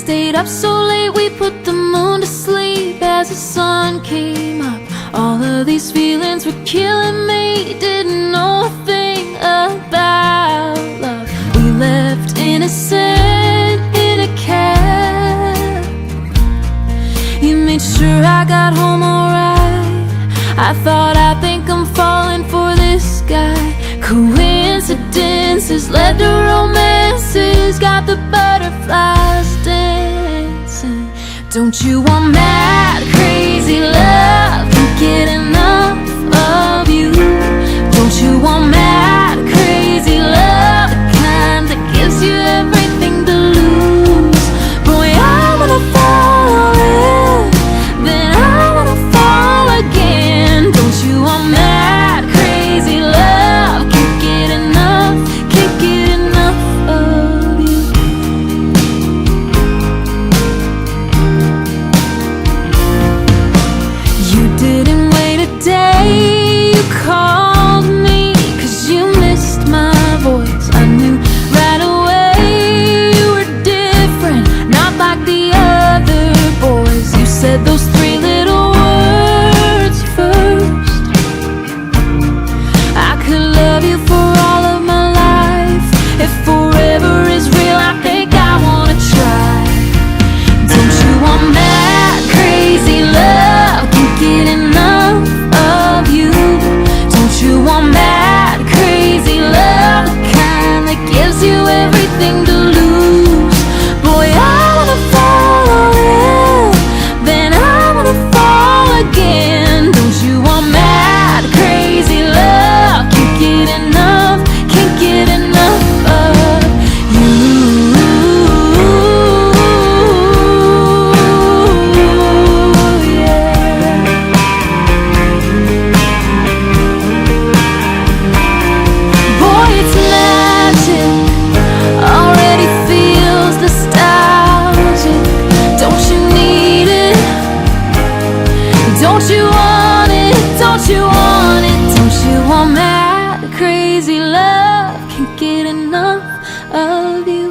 stayed up so late, we put the moon to sleep as the sun came up. All of these feelings were killing me, didn't know a thing about love. We left innocent in a cab. You made sure I got home alright. I thought, I think I'm falling for this guy. Coincidences led to romances, got the butterflies dancing. Don't you want mad, crazy love? Can't get enough of you. Don't you want mad, crazy love? The kind that gives you everything to lose. Boy, I wanna fall in, then I wanna fall again. Don't you want mad, crazy love? Can't get enough of you. You didn't wait a day, you called me, 'cause you missed my voice. I knew right away you were different, not like the other boys. You said those three little words first. I could love you for all of my life. If forever is real, I think I wanna try. Don't you want mad, crazy love? Can't get enough of you. Don't you want mad, crazy love? The kind that gives you everything to lose. Boy, I wanna fall in, then I wanna fall again. Don't you want mad, crazy love? Can't get enough of you. Yeah. Boy, it's magic, already feels nostalgic. Don't you need it? Don't you want it? Don't you want it? Don't you want mad, crazy love? Can't get enough of you.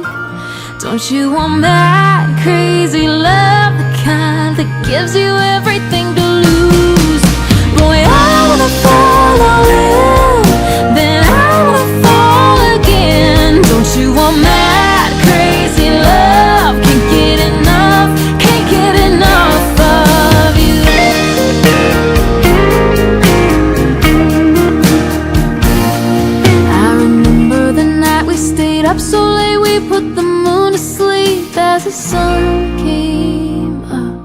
Don't you want mad, crazy love? The kind that gives you everything to lose. Boy, I wanna fall in, then I wanna fall again. Don't you want mad, crazy love? Can't get enough of you. I remember the night we stayed up so late, we put the moon to sleep as the sun came up.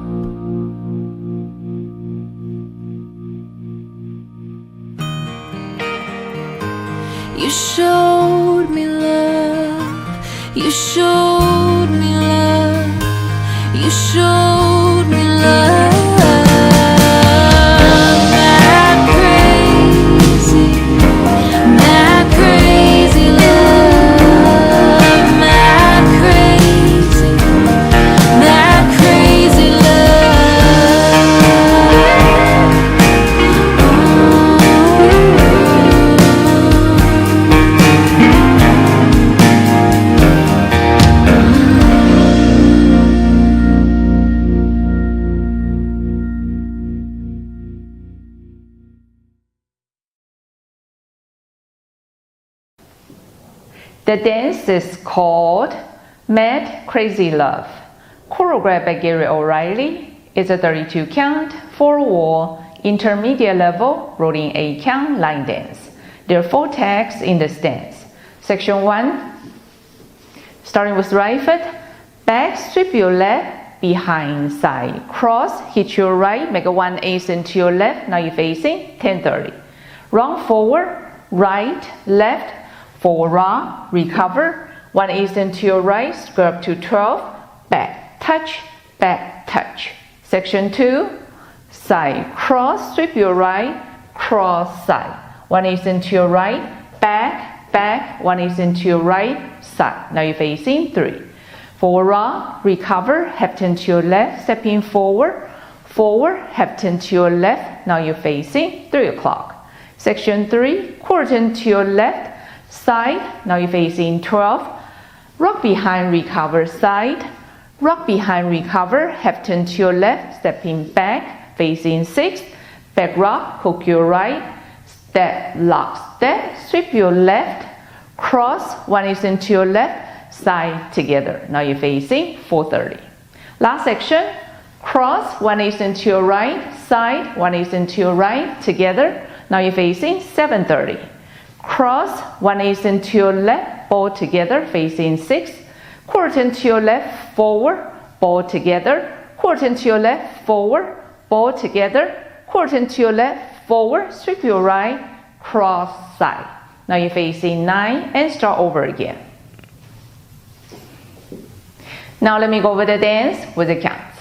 You showed me love, you showed me love, you showed me love. Mad crazy love, mad crazy The dance is called Mad Crazy Love. Choreographed by Gary O'Reilly. It's a 32 count, 4-wall, intermediate level, rolling 8 count line dance. There are 4 tags in this dance. Section 1, starting with right foot, back, sweep your left, behind, side, cross, hit your right, make a 1/8 into your left, now you're facing 10-30. Round forward, right, left, forward round, recover, 1/8 into your right, square up to 12, back, touch, Section 2, side, cross, sweep your right, cross, side, 1/8 into your right, back, 1/8 into your right, side, now you're facing 3. Forward round, recover, half turn to your left, step in forward, half turn to your left, now you're facing 3 o'clock. Section 3, quarter turn to your left, side, now you're facing 12, rock behind, recover, side, Rock behind, recover, half turn to your left, stepping back, facing 6, back rock, hook your right, step, lock, step, sweep your left, cross, one is into your left, side together. Now you're facing 430. Last section, cross, one is into your right, side, one is into your right, together. Now you're facing 730. Cross, one is into your left, ball together, facing 6. Quarter turn to your left, forward, ball together. Quarter turn to your left, forward, ball together. Quarter turn to your left, forward, sweep your right, cross, side. Now you're facing 9 and start over again. Now let me go over the dance with the counts.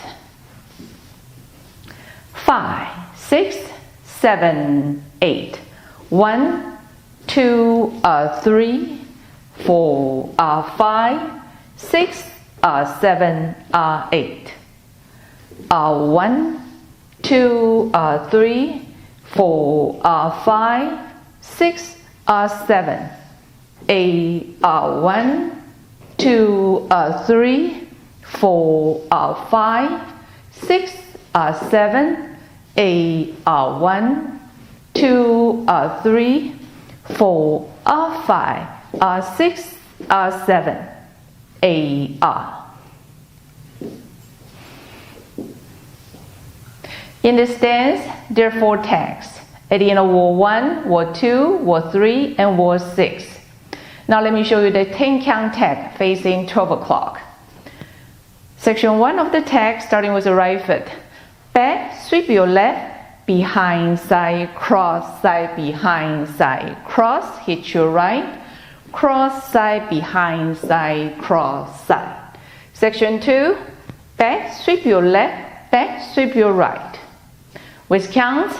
5, 6, 7, 8. 1, 2, 3, 4, 5, 6, 7, 8. 1, 2, 3, 4, 5, 6, 7, 8. 1, 2, 3, 4, 5, 6, 7, 8. 1, 2, 3, 4, 5, 6, 7, 8. In this dance, there are 4 tags. At the end of wall 1, wall 2, wall 3, and wall 6. Now let me show you the 10 count tag facing 12 o'clock. Section 1 of the tag, starting with the right foot. Back, sweep your left, behind, side, cross, side, behind, side, cross, hit your right, cross, side, behind, side, cross, side. Section 2, back, sweep your left, back, sweep your right. With counts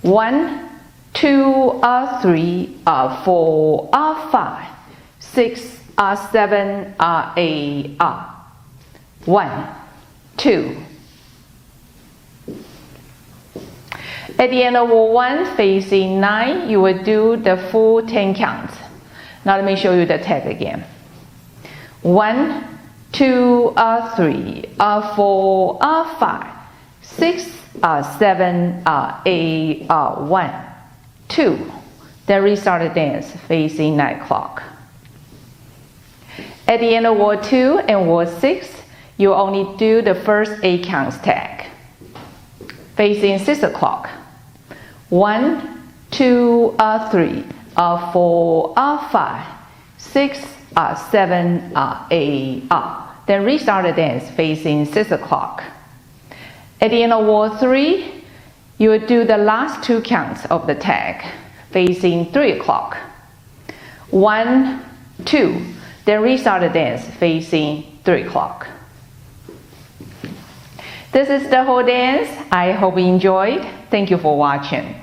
1, 2, 3, 4, 5, 6, 7, 8. 1, 2. At the end of wall 1, facing 9, you will do the full 10 counts. Now let me show you the tag again. 1, 2, 3, 4, 5, 6, 7, 8. 1, 2. Then restart the dance facing 9 o'clock. At the end of wall 2 and wall 6, you only do the first 8 counts tag. Facing 6 o'clock. 1, 2, 3, 4, 5, 6, 7, 8. Then restart the dance facing 6 o'clock. At the end of wall 3, you will do the last 2 counts of the tag facing 3 o'clock. 1, 2. Then restart the dance facing 3 o'clock. This is the whole dance. I hope you enjoyed. Thank you for watching.